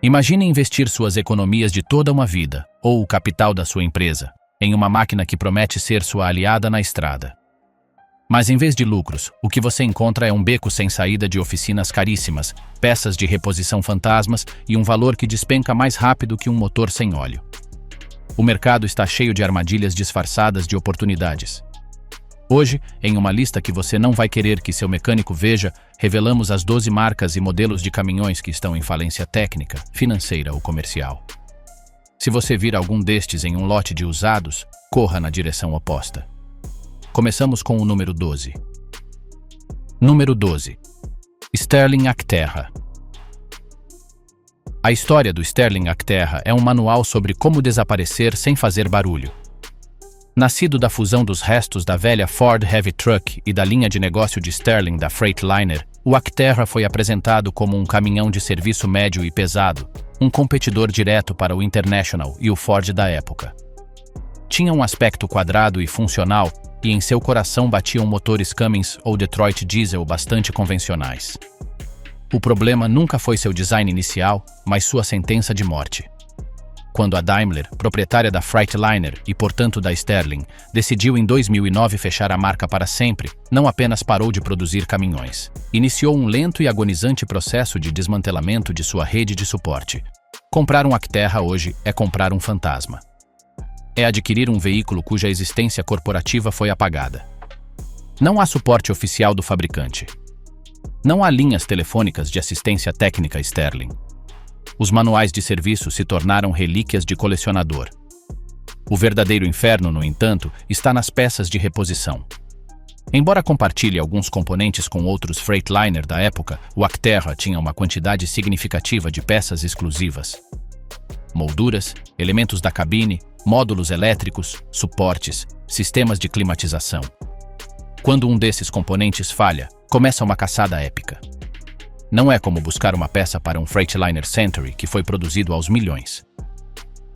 Imagine investir suas economias de toda uma vida, ou o capital da sua empresa, em uma máquina que promete ser sua aliada na estrada. Mas em vez de lucros, o que você encontra é um beco sem saída de oficinas caríssimas, peças de reposição fantasmas e um valor que despenca mais rápido que um motor sem óleo. O mercado está cheio de armadilhas disfarçadas de oportunidades. Hoje, em uma lista que você não vai querer que seu mecânico veja, revelamos as 12 marcas e modelos de caminhões que estão em falência técnica, financeira ou comercial. Se você vir algum destes em um lote de usados, corra na direção oposta. Começamos com o número 12. Número 12. Sterling Acterra. A história do Sterling Acterra é um manual sobre como desaparecer sem fazer barulho. Nascido da fusão dos restos da velha Ford Heavy Truck e da linha de negócio de Sterling da Freightliner, o Acterra foi apresentado como um caminhão de serviço médio e pesado, um competidor direto para o International e o Ford da época. Tinha um aspecto quadrado e funcional, e em seu coração batiam motores Cummins ou Detroit Diesel bastante convencionais. O problema nunca foi seu design inicial, mas sua sentença de morte. Quando a Daimler, proprietária da Freightliner e, portanto, da Sterling, decidiu em 2009 fechar a marca para sempre, não apenas parou de produzir caminhões. Iniciou um lento e agonizante processo de desmantelamento de sua rede de suporte. Comprar um Acterra hoje é comprar um fantasma. É adquirir um veículo cuja existência corporativa foi apagada. Não há suporte oficial do fabricante. Não há linhas telefônicas de assistência técnica Sterling. Os manuais de serviço se tornaram relíquias de colecionador. O verdadeiro inferno, no entanto, está nas peças de reposição. Embora compartilhe alguns componentes com outros Freightliner da época, o Acterra tinha uma quantidade significativa de peças exclusivas. Molduras, elementos da cabine, módulos elétricos, suportes, sistemas de climatização. Quando um desses componentes falha, começa uma caçada épica. Não é como buscar uma peça para um Freightliner Century que foi produzido aos milhões.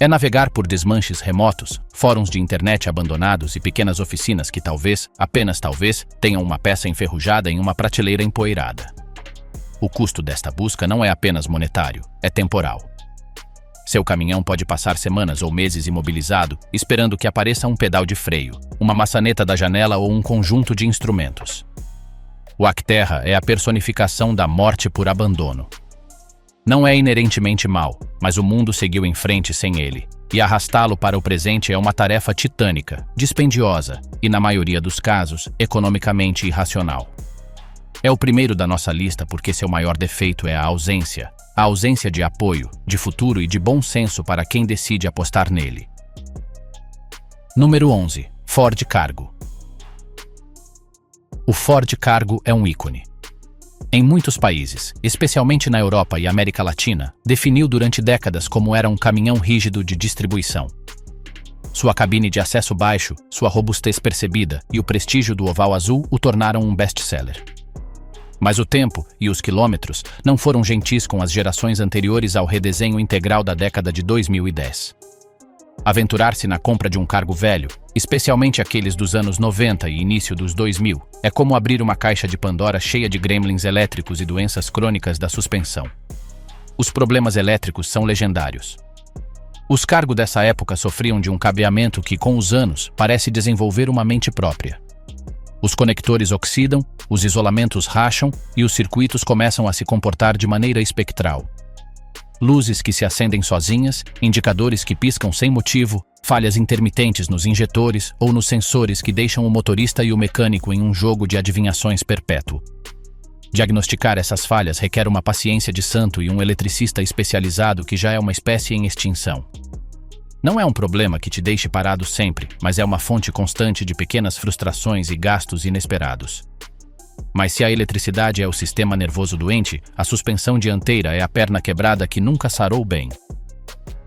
É navegar por desmanches remotos, fóruns de internet abandonados e pequenas oficinas que talvez, apenas talvez, tenham uma peça enferrujada em uma prateleira empoeirada. O custo desta busca não é apenas monetário, é temporal. Seu caminhão pode passar semanas ou meses imobilizado, esperando que apareça um pedal de freio, uma maçaneta da janela ou um conjunto de instrumentos. O Acterra é a personificação da morte por abandono. Não é inerentemente mau, mas o mundo seguiu em frente sem ele, e arrastá-lo para o presente é uma tarefa titânica, dispendiosa e, na maioria dos casos, economicamente irracional. É o primeiro da nossa lista porque seu maior defeito é a ausência de apoio, de futuro e de bom senso para quem decide apostar nele. Número 11. Ford Cargo. O Ford Cargo é um ícone. Em muitos países, especialmente na Europa e América Latina, definiu durante décadas como era um caminhão rígido de distribuição. Sua cabine de acesso baixo, sua robustez percebida e o prestígio do oval azul o tornaram um best-seller. Mas o tempo e os quilômetros não foram gentis com as gerações anteriores ao redesenho integral da década de 2010. Aventurar-se na compra de um cargo velho, especialmente aqueles dos anos 90 e início dos 2000, é como abrir uma caixa de Pandora cheia de gremlins elétricos e doenças crônicas da suspensão. Os problemas elétricos são legendários. Os cargos dessa época sofriam de um cabeamento que, com os anos, parece desenvolver uma mente própria. Os conectores oxidam, os isolamentos racham e os circuitos começam a se comportar de maneira espectral. Luzes que se acendem sozinhas, indicadores que piscam sem motivo, falhas intermitentes nos injetores ou nos sensores que deixam o motorista e o mecânico em um jogo de adivinhações perpétuo. Diagnosticar essas falhas requer uma paciência de santo e um eletricista especializado que já é uma espécie em extinção. Não é um problema que te deixe parado sempre, mas é uma fonte constante de pequenas frustrações e gastos inesperados. Mas se a eletricidade é o sistema nervoso doente, a suspensão dianteira é a perna quebrada que nunca sarou bem.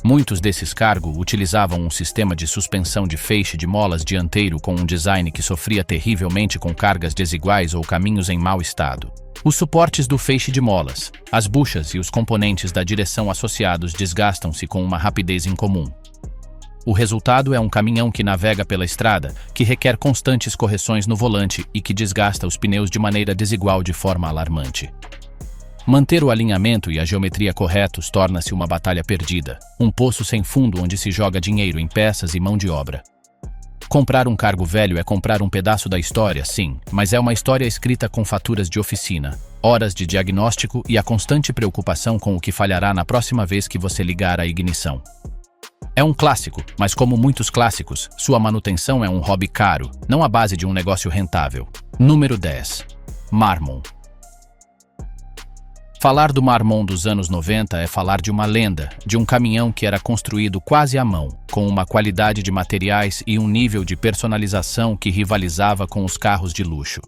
Muitos desses cargos utilizavam um sistema de suspensão de feixe de molas dianteiro com um design que sofria terrivelmente com cargas desiguais ou caminhos em mau estado. Os suportes do feixe de molas, as buchas e os componentes da direção associados desgastam-se com uma rapidez incomum. O resultado é um caminhão que navega pela estrada, que requer constantes correções no volante e que desgasta os pneus de maneira desigual de forma alarmante. Manter o alinhamento e a geometria corretos torna-se uma batalha perdida, um poço sem fundo onde se joga dinheiro em peças e mão de obra. Comprar um cargo velho é comprar um pedaço da história, sim, mas é uma história escrita com faturas de oficina, horas de diagnóstico e a constante preocupação com o que falhará na próxima vez que você ligar a ignição. É um clássico, mas como muitos clássicos, sua manutenção é um hobby caro, não a base de um negócio rentável. Número 10. Marmon. Falar do Marmon dos anos 90 é falar de uma lenda, de um caminhão que era construído quase à mão, com uma qualidade de materiais e um nível de personalização que rivalizava com os carros de luxo.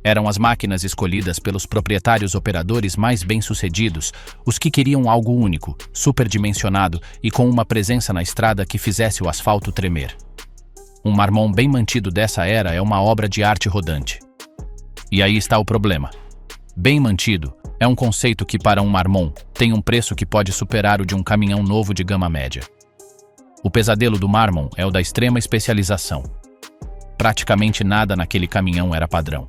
Eram as máquinas escolhidas pelos proprietários operadores mais bem-sucedidos, os que queriam algo único, superdimensionado e com uma presença na estrada que fizesse o asfalto tremer. Um Marmon bem mantido dessa era é uma obra de arte rodante. E aí está o problema. Bem mantido é um conceito que, para um Marmon, tem um preço que pode superar o de um caminhão novo de gama média. O pesadelo do Marmon é o da extrema especialização. Praticamente nada naquele caminhão era padrão.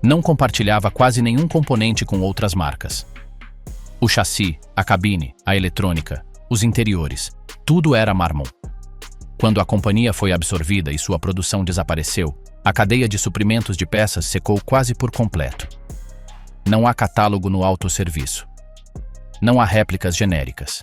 Não compartilhava quase nenhum componente com outras marcas. O chassi, a cabine, a eletrônica, os interiores, tudo era Marmon. Quando a companhia foi absorvida e sua produção desapareceu, a cadeia de suprimentos de peças secou quase por completo. Não há catálogo no autosserviço. Não há réplicas genéricas.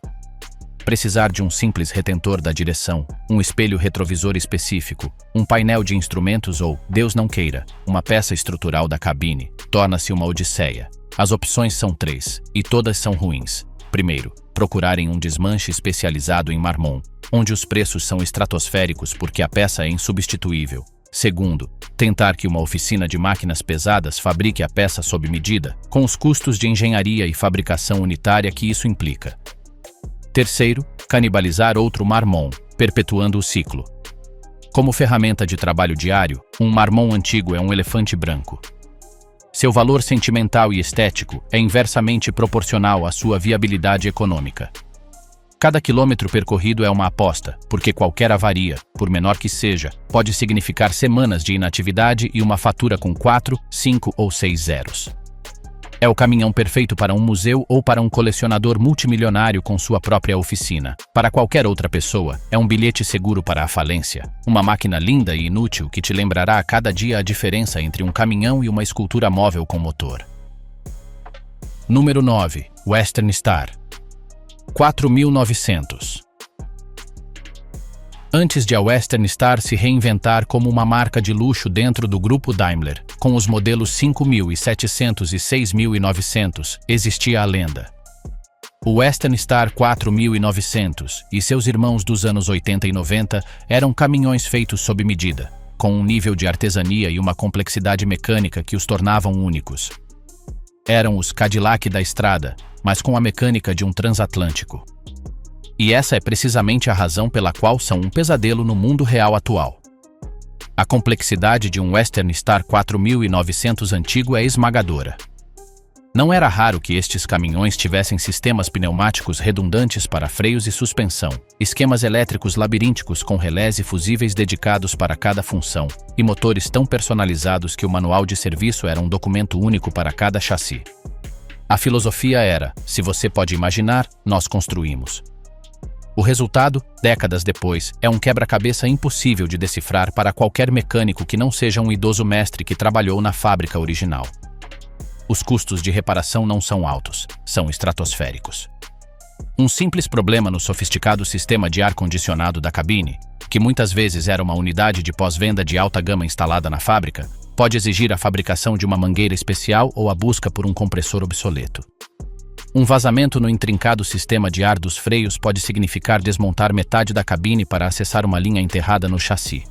Precisar de um simples retentor da direção, um espelho retrovisor específico, um painel de instrumentos ou, Deus não queira, uma peça estrutural da cabine, torna-se uma odisseia. As opções são 3, e todas são ruins. Primeiro, procurarem um desmanche especializado em Marmon, onde os preços são estratosféricos porque a peça é insubstituível. Segundo, tentar que uma oficina de máquinas pesadas fabrique a peça sob medida, com os custos de engenharia e fabricação unitária que isso implica. Terceiro, canibalizar outro Marmon, perpetuando o ciclo. Como ferramenta de trabalho diário, um Marmon antigo é um elefante branco. Seu valor sentimental e estético é inversamente proporcional à sua viabilidade econômica. Cada quilômetro percorrido é uma aposta, porque qualquer avaria, por menor que seja, pode significar semanas de inatividade e uma fatura com 4, 5 ou 6 zeros. É o caminhão perfeito para um museu ou para um colecionador multimilionário com sua própria oficina. Para qualquer outra pessoa, é um bilhete seguro para a falência. Uma máquina linda e inútil que te lembrará a cada dia a diferença entre um caminhão e uma escultura móvel com motor. Número 9. Western Star. 4.900. Antes de a Western Star se reinventar como uma marca de luxo dentro do grupo Daimler, com os modelos 5.700 e 6.900, existia a lenda. O Western Star 4.900 e seus irmãos dos anos 80 e 90 eram caminhões feitos sob medida, com um nível de artesania e uma complexidade mecânica que os tornavam únicos. Eram os Cadillac da estrada, mas com a mecânica de um transatlântico. E essa é precisamente a razão pela qual são um pesadelo no mundo real atual. A complexidade de um Western Star 4.900 antigo é esmagadora. Não era raro que estes caminhões tivessem sistemas pneumáticos redundantes para freios e suspensão, esquemas elétricos labirínticos com relés e fusíveis dedicados para cada função, e motores tão personalizados que o manual de serviço era um documento único para cada chassi. A filosofia era, se você pode imaginar, nós construímos. O resultado, décadas depois, é um quebra-cabeça impossível de decifrar para qualquer mecânico que não seja um idoso mestre que trabalhou na fábrica original. Os custos de reparação não são altos, são estratosféricos. Um simples problema no sofisticado sistema de ar-condicionado da cabine, que muitas vezes era uma unidade de pós-venda de alta gama instalada na fábrica, pode exigir a fabricação de uma mangueira especial ou a busca por um compressor obsoleto. Um vazamento no intrincado sistema de ar dos freios pode significar desmontar metade da cabine para acessar uma linha enterrada no chassi.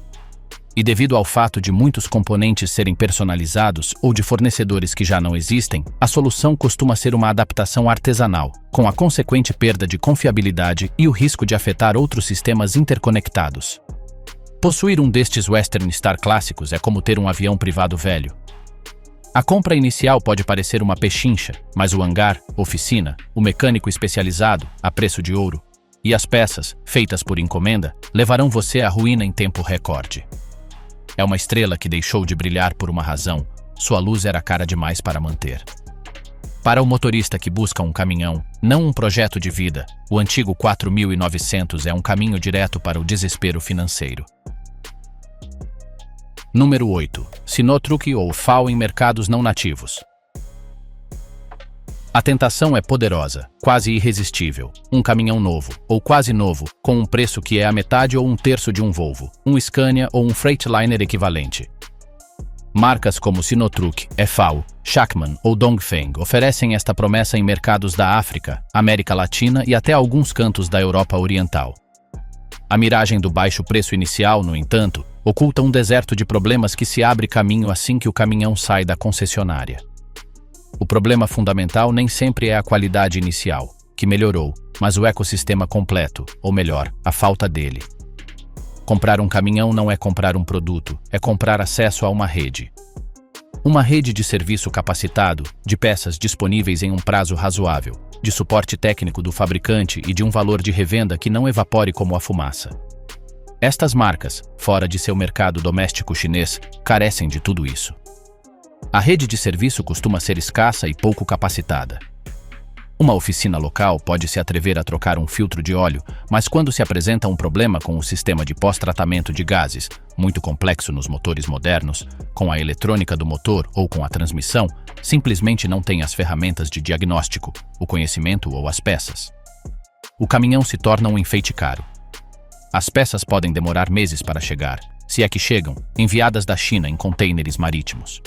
E devido ao fato de muitos componentes serem personalizados ou de fornecedores que já não existem, a solução costuma ser uma adaptação artesanal, com a consequente perda de confiabilidade e o risco de afetar outros sistemas interconectados. Possuir um destes Western Star clássicos é como ter um avião privado velho. A compra inicial pode parecer uma pechincha, mas o hangar, oficina, o mecânico especializado, a preço de ouro, e as peças, feitas por encomenda, levarão você à ruína em tempo recorde. É uma estrela que deixou de brilhar por uma razão, sua luz era cara demais para manter. Para o motorista que busca um caminhão, não um projeto de vida, o antigo 4900 é um caminho direto para o desespero financeiro. Número 8. Sinotruck ou FAO em mercados não nativos. A tentação é poderosa, quase irresistível. Um caminhão novo, ou quase novo, com um preço que é a metade ou um terço de um Volvo, um Scania ou um Freightliner equivalente. Marcas como Sinotruck, FAO, Shackman ou Dongfeng oferecem esta promessa em mercados da África, América Latina e até alguns cantos da Europa Oriental. A miragem do baixo preço inicial, no entanto, oculta um deserto de problemas que se abre caminho assim que o caminhão sai da concessionária. O problema fundamental nem sempre é a qualidade inicial, que melhorou, mas o ecossistema completo, ou melhor, a falta dele. Comprar um caminhão não é comprar um produto, é comprar acesso a uma rede. Uma rede de serviço capacitado, de peças disponíveis em um prazo razoável, de suporte técnico do fabricante e de um valor de revenda que não evapore como a fumaça. Estas marcas, fora de seu mercado doméstico chinês, carecem de tudo isso. A rede de serviço costuma ser escassa e pouco capacitada. Uma oficina local pode se atrever a trocar um filtro de óleo, mas quando se apresenta um problema com o sistema de pós-tratamento de gases, muito complexo nos motores modernos, com a eletrônica do motor ou com a transmissão, simplesmente não tem as ferramentas de diagnóstico, o conhecimento ou as peças. O caminhão se torna um enfeite caro. As peças podem demorar meses para chegar, se é que chegam, enviadas da China em contêineres marítimos.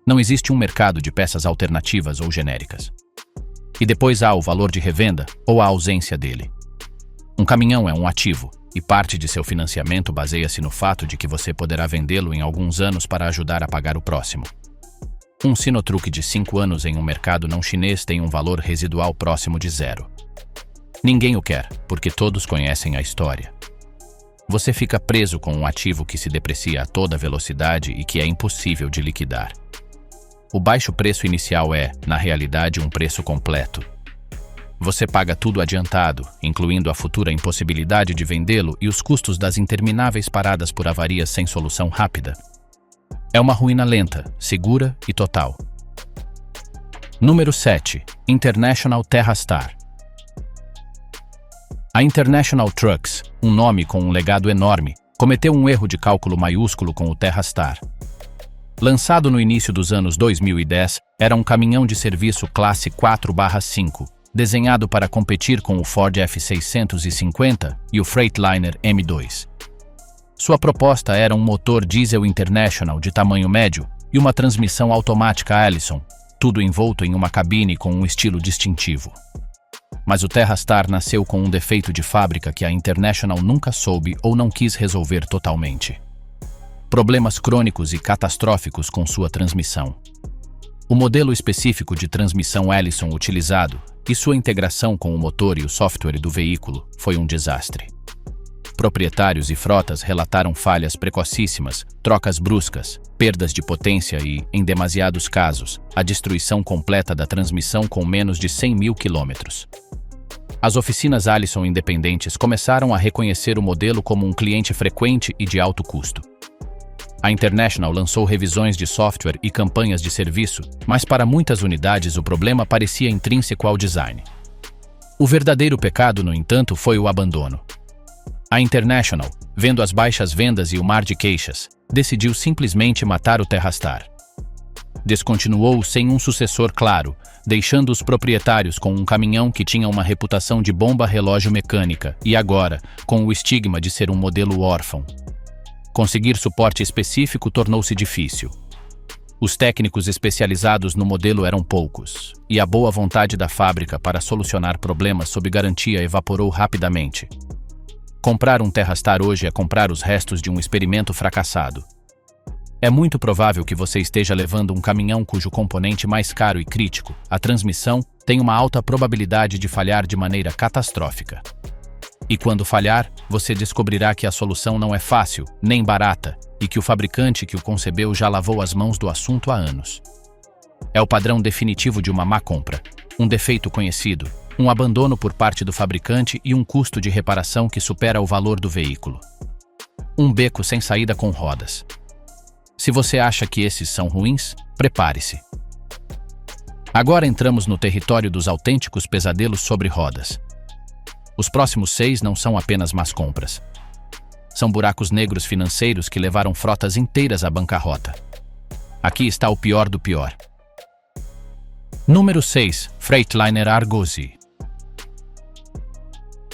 Não existe um mercado de peças alternativas ou genéricas. E depois há o valor de revenda ou a ausência dele. Um caminhão é um ativo, e parte de seu financiamento baseia-se no fato de que você poderá vendê-lo em alguns anos para ajudar a pagar o próximo. Um Sinotruck de 5 anos em um mercado não chinês tem um valor residual próximo de zero. Ninguém o quer, porque todos conhecem a história. Você fica preso com um ativo que se deprecia a toda velocidade e que é impossível de liquidar. O baixo preço inicial é, na realidade, um preço completo. Você paga tudo adiantado, incluindo a futura impossibilidade de vendê-lo e os custos das intermináveis paradas por avarias sem solução rápida. É uma ruína lenta, segura e total. Número 7. International TerraStar. A International Trucks, um nome com um legado enorme, cometeu um erro de cálculo maiúsculo com o TerraStar. Lançado no início dos anos 2010, era um caminhão de serviço classe 4/5, desenhado para competir com o Ford F650 e o Freightliner M2. Sua proposta era um motor diesel International de tamanho médio e uma transmissão automática Allison, tudo envolto em uma cabine com um estilo distintivo. Mas o TerraStar nasceu com um defeito de fábrica que a International nunca soube ou não quis resolver totalmente. Problemas crônicos e catastróficos com sua transmissão. O modelo específico de transmissão Allison utilizado e sua integração com o motor e o software do veículo foi um desastre. Proprietários e frotas relataram falhas precocíssimas, trocas bruscas, perdas de potência e, em demasiados casos, a destruição completa da transmissão com menos de 100 mil quilômetros. As oficinas Allison independentes começaram a reconhecer o modelo como um cliente frequente e de alto custo. A International lançou revisões de software e campanhas de serviço, mas para muitas unidades o problema parecia intrínseco ao design. O verdadeiro pecado, no entanto, foi o abandono. A International, vendo as baixas vendas e o mar de queixas, decidiu simplesmente matar o TerraStar. Descontinuou sem um sucessor claro, deixando os proprietários com um caminhão que tinha uma reputação de bomba relógio mecânica e agora, com o estigma de ser um modelo órfão. Conseguir suporte específico tornou-se difícil. Os técnicos especializados no modelo eram poucos, e a boa vontade da fábrica para solucionar problemas sob garantia evaporou rapidamente. Comprar um TerraStar hoje é comprar os restos de um experimento fracassado. É muito provável que você esteja levando um caminhão cujo componente mais caro e crítico, a transmissão, tem uma alta probabilidade de falhar de maneira catastrófica. E quando falhar, você descobrirá que a solução não é fácil, nem barata, e que o fabricante que o concebeu já lavou as mãos do assunto há anos. É o padrão definitivo de uma má compra, um defeito conhecido, um abandono por parte do fabricante e um custo de reparação que supera o valor do veículo. Um beco sem saída com rodas. Se você acha que esses são ruins, prepare-se. Agora entramos no território dos autênticos pesadelos sobre rodas. Os próximos 6 não são apenas más compras. São buracos negros financeiros que levaram frotas inteiras à bancarrota. Aqui está o pior do pior. Número 6. Freightliner Argosy.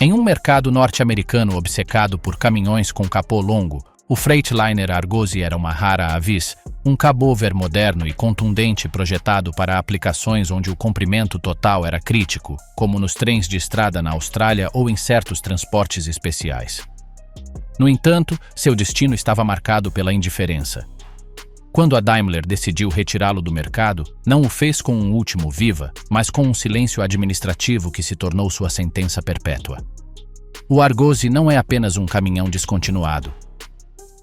Em um mercado norte-americano obcecado por caminhões com capô longo, o Freightliner Argosy era uma rara avis, um cabover moderno e contundente projetado para aplicações onde o comprimento total era crítico, como nos trens de estrada na Austrália ou em certos transportes especiais. No entanto, seu destino estava marcado pela indiferença. Quando a Daimler decidiu retirá-lo do mercado, não o fez com um último viva, mas com um silêncio administrativo que se tornou sua sentença perpétua. O Argosy não é apenas um caminhão descontinuado.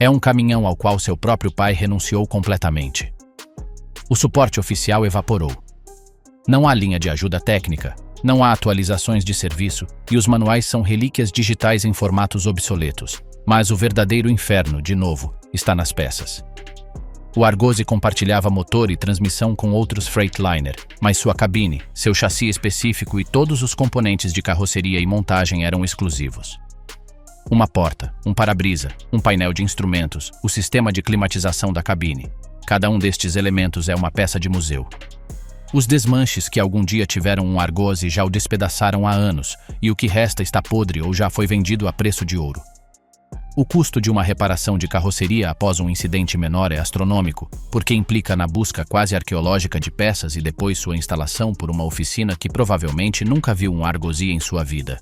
É um caminhão ao qual seu próprio pai renunciou completamente. O suporte oficial evaporou. Não há linha de ajuda técnica, não há atualizações de serviço e os manuais são relíquias digitais em formatos obsoletos. Mas o verdadeiro inferno, de novo, está nas peças. O Argosy compartilhava motor e transmissão com outros Freightliner, mas sua cabine, seu chassi específico e todos os componentes de carroceria e montagem eram exclusivos. Uma porta, um para-brisa, um painel de instrumentos, o sistema de climatização da cabine. Cada um destes elementos é uma peça de museu. Os desmanches que algum dia tiveram um Argosy já o despedaçaram há anos, e o que resta está podre ou já foi vendido a preço de ouro. O custo de uma reparação de carroceria após um incidente menor é astronômico, porque implica na busca quase arqueológica de peças e depois sua instalação por uma oficina que provavelmente nunca viu um Argosy em sua vida.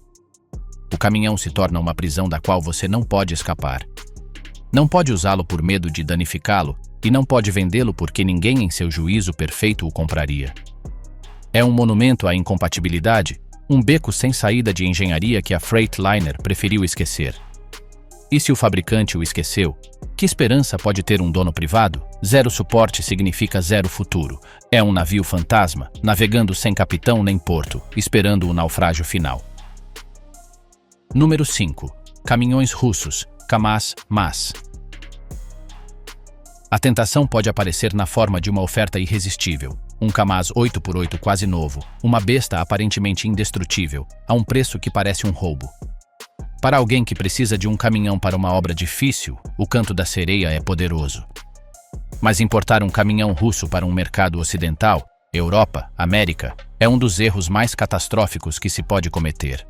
O caminhão se torna uma prisão da qual você não pode escapar. Não pode usá-lo por medo de danificá-lo e não pode vendê-lo porque ninguém em seu juízo perfeito o compraria. É um monumento à incompatibilidade, um beco sem saída de engenharia que a Freightliner preferiu esquecer. E se o fabricante o esqueceu, que esperança pode ter um dono privado? Zero suporte significa zero futuro. É um navio fantasma, navegando sem capitão nem porto, esperando o naufrágio final. Número 5. Caminhões russos, KAMAZ-MAZ. A tentação pode aparecer na forma de uma oferta irresistível. Um KAMAZ 8x8 quase novo, uma besta aparentemente indestrutível, a um preço que parece um roubo. Para alguém que precisa de um caminhão para uma obra difícil, o canto da sereia é poderoso. Mas importar um caminhão russo para um mercado ocidental, Europa, América, é um dos erros mais catastróficos que se pode cometer.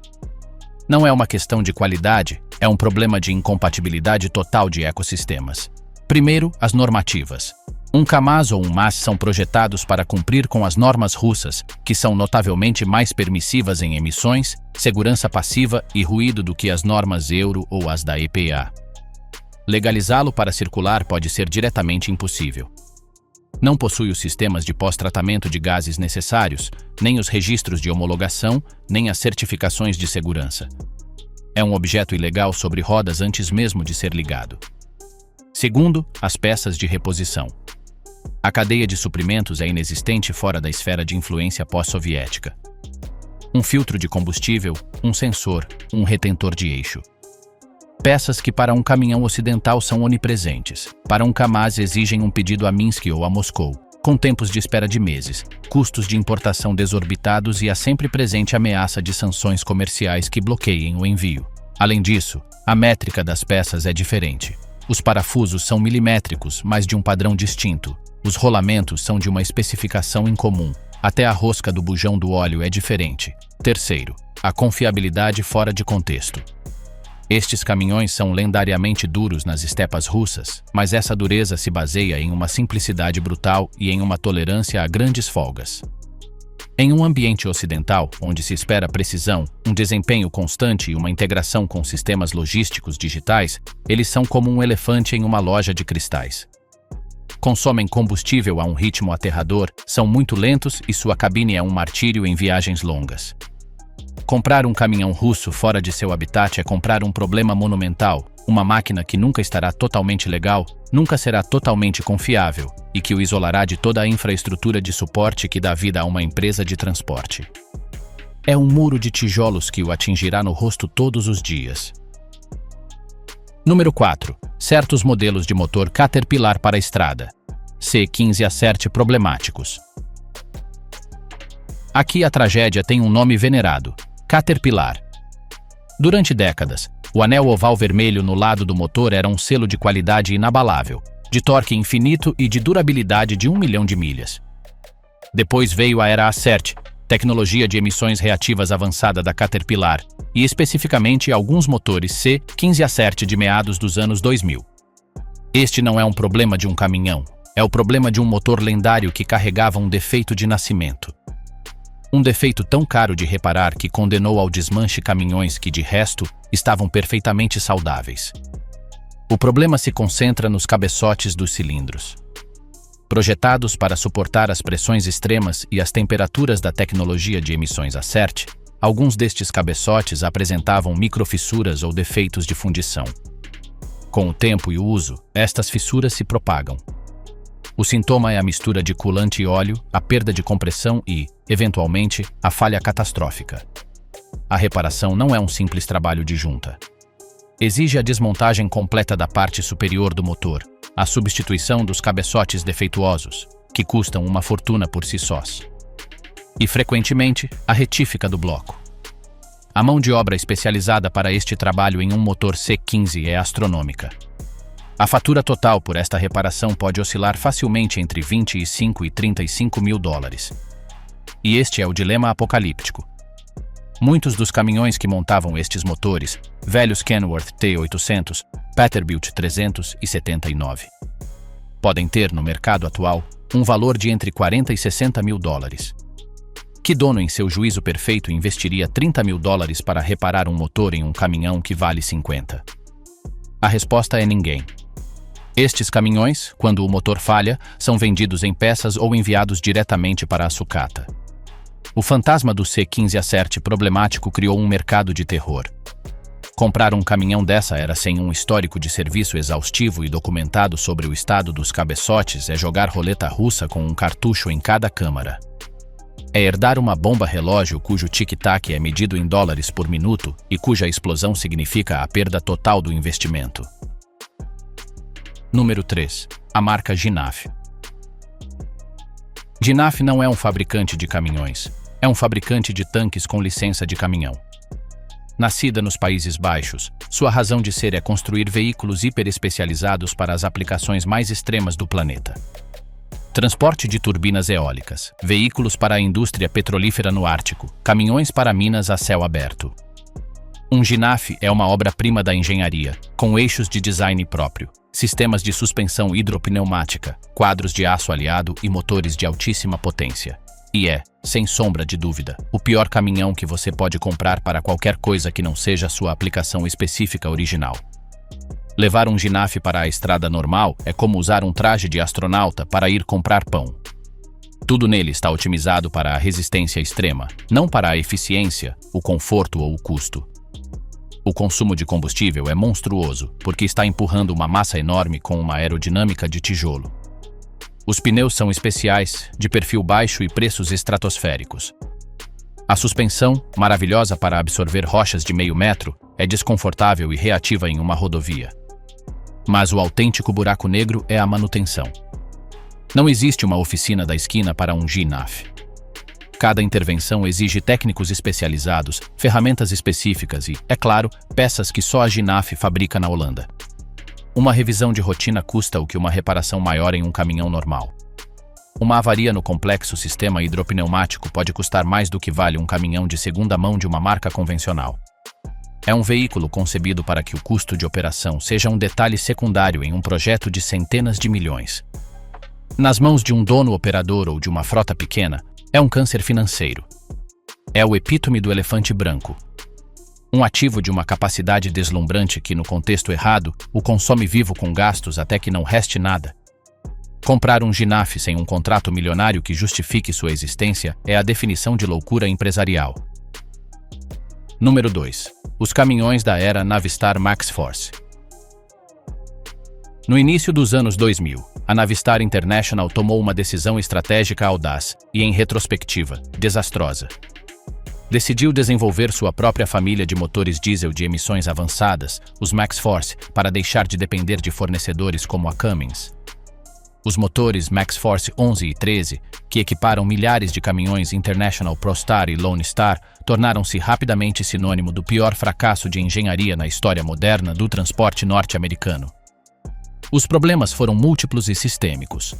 Não é uma questão de qualidade, é um problema de incompatibilidade total de ecossistemas. Primeiro, as normativas. Um KAMAZ ou um MAZ são projetados para cumprir com as normas russas, que são notavelmente mais permissivas em emissões, segurança passiva e ruído do que as normas Euro ou as da EPA. Legalizá-lo para circular pode ser diretamente impossível. Não possui os sistemas de pós-tratamento de gases necessários, nem os registros de homologação, nem as certificações de segurança. É um objeto ilegal sobre rodas antes mesmo de ser ligado. Segundo, as peças de reposição. A cadeia de suprimentos é inexistente fora da esfera de influência pós-soviética. Um filtro de combustível, um sensor, um retentor de eixo. Peças que para um caminhão ocidental são onipresentes. Para um KAMAZ exigem um pedido a Minsk ou a Moscou, com tempos de espera de meses, custos de importação desorbitados e a sempre presente ameaça de sanções comerciais que bloqueiem o envio. Além disso, a métrica das peças é diferente. Os parafusos são milimétricos, mas de um padrão distinto. Os rolamentos são de uma especificação incomum. Até a rosca do bujão do óleo é diferente. Terceiro, a confiabilidade fora de contexto. Estes caminhões são lendariamente duros nas estepas russas, mas essa dureza se baseia em uma simplicidade brutal e em uma tolerância a grandes folgas. Em um ambiente ocidental, onde se espera precisão, um desempenho constante e uma integração com sistemas logísticos digitais, eles são como um elefante em uma loja de cristais. Consomem combustível a um ritmo aterrador, são muito lentos e sua cabine é um martírio em viagens longas. Comprar um caminhão russo fora de seu habitat é comprar um problema monumental, uma máquina que nunca estará totalmente legal, nunca será totalmente confiável e que o isolará de toda a infraestrutura de suporte que dá vida a uma empresa de transporte. É um muro de tijolos que o atingirá no rosto todos os dias. Número 4. Certos modelos de motor Caterpillar para a estrada. C15 acerte problemáticos. Aqui a tragédia tem um nome venerado: Caterpillar. Durante décadas, o anel oval vermelho no lado do motor era um selo de qualidade inabalável, de torque infinito e de durabilidade de 1 milhão de milhas. Depois veio a era Acert, tecnologia de emissões reativas avançada da Caterpillar, e especificamente alguns motores C15 Acert de meados dos anos 2000. Este não é um problema de um caminhão, é o problema de um motor lendário que carregava um defeito de nascimento. Um defeito tão caro de reparar que condenou ao desmanche caminhões que, de resto, estavam perfeitamente saudáveis. O problema se concentra nos cabeçotes dos cilindros. Projetados para suportar as pressões extremas e as temperaturas da tecnologia de emissões Acert, alguns destes cabeçotes apresentavam microfissuras ou defeitos de fundição. Com o tempo e o uso, estas fissuras se propagam. O sintoma é a mistura de coolante e óleo, a perda de compressão e, eventualmente, a falha catastrófica. A reparação não é um simples trabalho de junta. Exige a desmontagem completa da parte superior do motor, a substituição dos cabeçotes defeituosos, que custam uma fortuna por si sós. E, frequentemente, a retífica do bloco. A mão de obra especializada para este trabalho em um motor C15 é astronômica. A fatura total por esta reparação pode oscilar facilmente entre 25 e 35 mil dólares. E este é o dilema apocalíptico. Muitos dos caminhões que montavam estes motores, velhos Kenworth T800, Peterbilt 379, podem ter, no mercado atual, um valor de entre 40 e 60 mil dólares. Que dono em seu juízo perfeito investiria 30 mil dólares para reparar um motor em um caminhão que vale 50? A resposta é ninguém. Estes caminhões, quando o motor falha, são vendidos em peças ou enviados diretamente para a sucata. O fantasma do C15 Acert problemático criou um mercado de terror. Comprar um caminhão dessa era sem um histórico de serviço exaustivo e documentado sobre o estado dos cabeçotes é jogar roleta russa com um cartucho em cada câmara. É herdar uma bomba relógio cujo tic-tac é medido em dólares por minuto e cuja explosão significa a perda total do investimento. Número 3. A marca Ginaf. Ginaf não é um fabricante de caminhões, é um fabricante de tanques com licença de caminhão. Nascida nos Países Baixos, sua razão de ser é construir veículos hiperespecializados para as aplicações mais extremas do planeta. Transporte de turbinas eólicas, veículos para a indústria petrolífera no Ártico, caminhões para minas a céu aberto. Um Ginaf é uma obra-prima da engenharia, com eixos de design próprio, sistemas de suspensão hidropneumática, quadros de aço aliado e motores de altíssima potência. E é, sem sombra de dúvida, o pior caminhão que você pode comprar para qualquer coisa que não seja sua aplicação específica original. Levar um Ginaf para a estrada normal é como usar um traje de astronauta para ir comprar pão. Tudo nele está otimizado para a resistência extrema, não para a eficiência, o conforto ou o custo. O consumo de combustível é monstruoso, porque está empurrando uma massa enorme com uma aerodinâmica de tijolo. Os pneus são especiais, de perfil baixo e preços estratosféricos. A suspensão, maravilhosa para absorver rochas de meio metro, é desconfortável e reativa em uma rodovia. Mas o autêntico buraco negro é a manutenção. Não existe uma oficina da esquina para um Ginaf. Cada intervenção exige técnicos especializados, ferramentas específicas e, é claro, peças que só a Ginaf fabrica na Holanda. Uma revisão de rotina custa o que uma reparação maior em um caminhão normal. Uma avaria no complexo sistema hidropneumático pode custar mais do que vale um caminhão de segunda mão de uma marca convencional. É um veículo concebido para que o custo de operação seja um detalhe secundário em um projeto de centenas de milhões. Nas mãos de um dono operador ou de uma frota pequena, é um câncer financeiro. É o epítome do elefante branco. Um ativo de uma capacidade deslumbrante que, no contexto errado, o consome vivo com gastos até que não reste nada. Comprar um Ginaf sem um contrato milionário que justifique sua existência é a definição de loucura empresarial. Número 2. Os caminhões da era Navistar MaxForce. No início dos anos 2000, a Navistar International tomou uma decisão estratégica audaz e, em retrospectiva, desastrosa. Decidiu desenvolver sua própria família de motores diesel de emissões avançadas, os MaxForce, para deixar de depender de fornecedores como a Cummins. Os motores MaxxForce 11 e 13, que equiparam milhares de caminhões International ProStar e Lone Star, tornaram-se rapidamente sinônimo do pior fracasso de engenharia na história moderna do transporte norte-americano. Os problemas foram múltiplos e sistêmicos.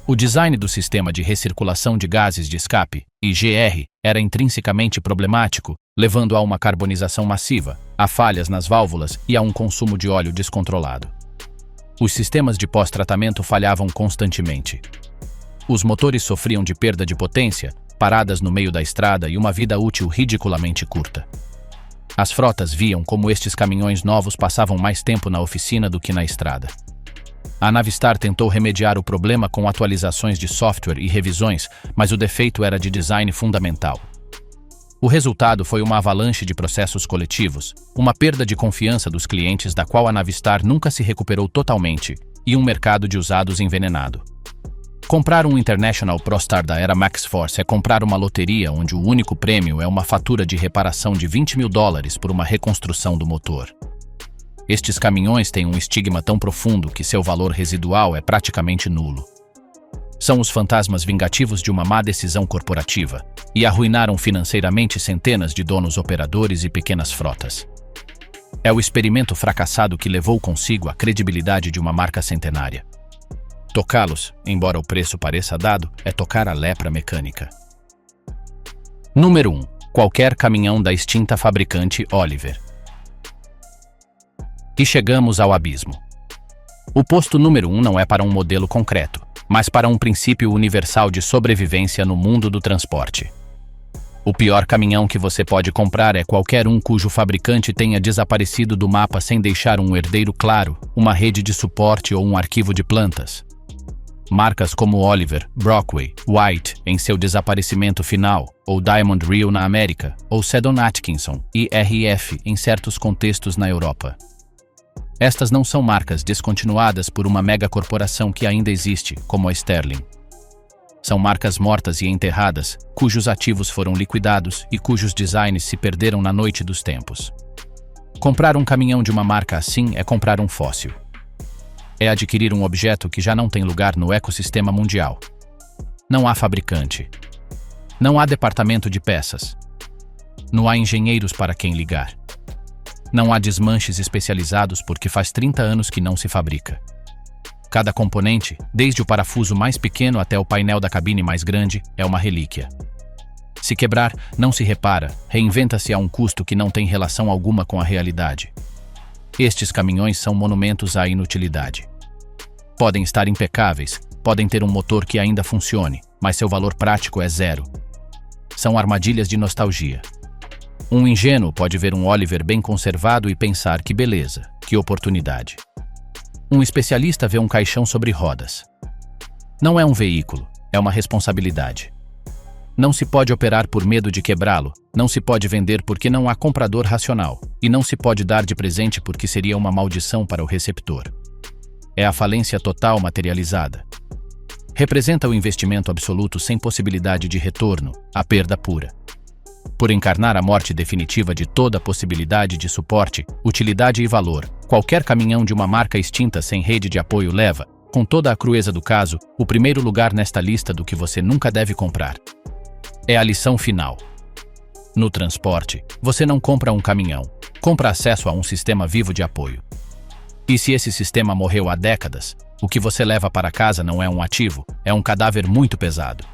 O design do sistema de recirculação de gases de escape, IGR, era intrinsecamente problemático, levando a uma carbonização massiva, a falhas nas válvulas e a um consumo de óleo descontrolado. Os sistemas de pós-tratamento falhavam constantemente. Os motores sofriam de perda de potência, paradas no meio da estrada e uma vida útil ridiculamente curta. As frotas viam como estes caminhões novos passavam mais tempo na oficina do que na estrada. A Navistar tentou remediar o problema com atualizações de software e revisões, mas o defeito era de design fundamental. O resultado foi uma avalanche de processos coletivos, uma perda de confiança dos clientes da qual a Navistar nunca se recuperou totalmente, e um mercado de usados envenenado. Comprar um International ProStar da era MaxxForce é comprar uma loteria onde o único prêmio é uma fatura de reparação de $20 mil por uma reconstrução do motor. Estes caminhões têm um estigma tão profundo que seu valor residual é praticamente nulo. São os fantasmas vingativos de uma má decisão corporativa e arruinaram financeiramente centenas de donos operadores e pequenas frotas. É o experimento fracassado que levou consigo a credibilidade de uma marca centenária. Tocá-los, embora o preço pareça dado, é tocar a lepra mecânica. Número 1. Qualquer caminhão da extinta fabricante Oliver. E chegamos ao abismo. O posto número 1 não é para um modelo concreto, mas para um princípio universal de sobrevivência no mundo do transporte. O pior caminhão que você pode comprar é qualquer um cujo fabricante tenha desaparecido do mapa sem deixar um herdeiro claro, uma rede de suporte ou um arquivo de plantas. Marcas como Oliver, Brockway, White em seu desaparecimento final, ou Diamond Reel na América, ou Seddon Atkinson e RF em certos contextos na Europa. Estas não são marcas descontinuadas por uma megacorporação que ainda existe, como a Sterling. São marcas mortas e enterradas, cujos ativos foram liquidados e cujos designs se perderam na noite dos tempos. Comprar um caminhão de uma marca assim é comprar um fóssil. É adquirir um objeto que já não tem lugar no ecossistema mundial. Não há fabricante. Não há departamento de peças. Não há engenheiros para quem ligar. Não há desmanches especializados porque faz 30 anos que não se fabrica. Cada componente, desde o parafuso mais pequeno até o painel da cabine mais grande, é uma relíquia. Se quebrar, não se repara, reinventa-se a um custo que não tem relação alguma com a realidade. Estes caminhões são monumentos à inutilidade. Podem estar impecáveis, podem ter um motor que ainda funcione, mas seu valor prático é zero. São armadilhas de nostalgia. Um ingênuo pode ver um Oliver bem conservado e pensar que beleza, que oportunidade. Um especialista vê um caixão sobre rodas. Não é um veículo, é uma responsabilidade. Não se pode operar por medo de quebrá-lo, não se pode vender porque não há comprador racional, e não se pode dar de presente porque seria uma maldição para o receptor. É a falência total materializada. Representa o investimento absoluto sem possibilidade de retorno, a perda pura. Por encarnar a morte definitiva de toda possibilidade de suporte, utilidade e valor, qualquer caminhão de uma marca extinta sem rede de apoio leva, com toda a crueza do caso, o primeiro lugar nesta lista do que você nunca deve comprar. É a lição final. No transporte, você não compra um caminhão, compra acesso a um sistema vivo de apoio. E se esse sistema morreu há décadas, o que você leva para casa não é um ativo, é um cadáver muito pesado.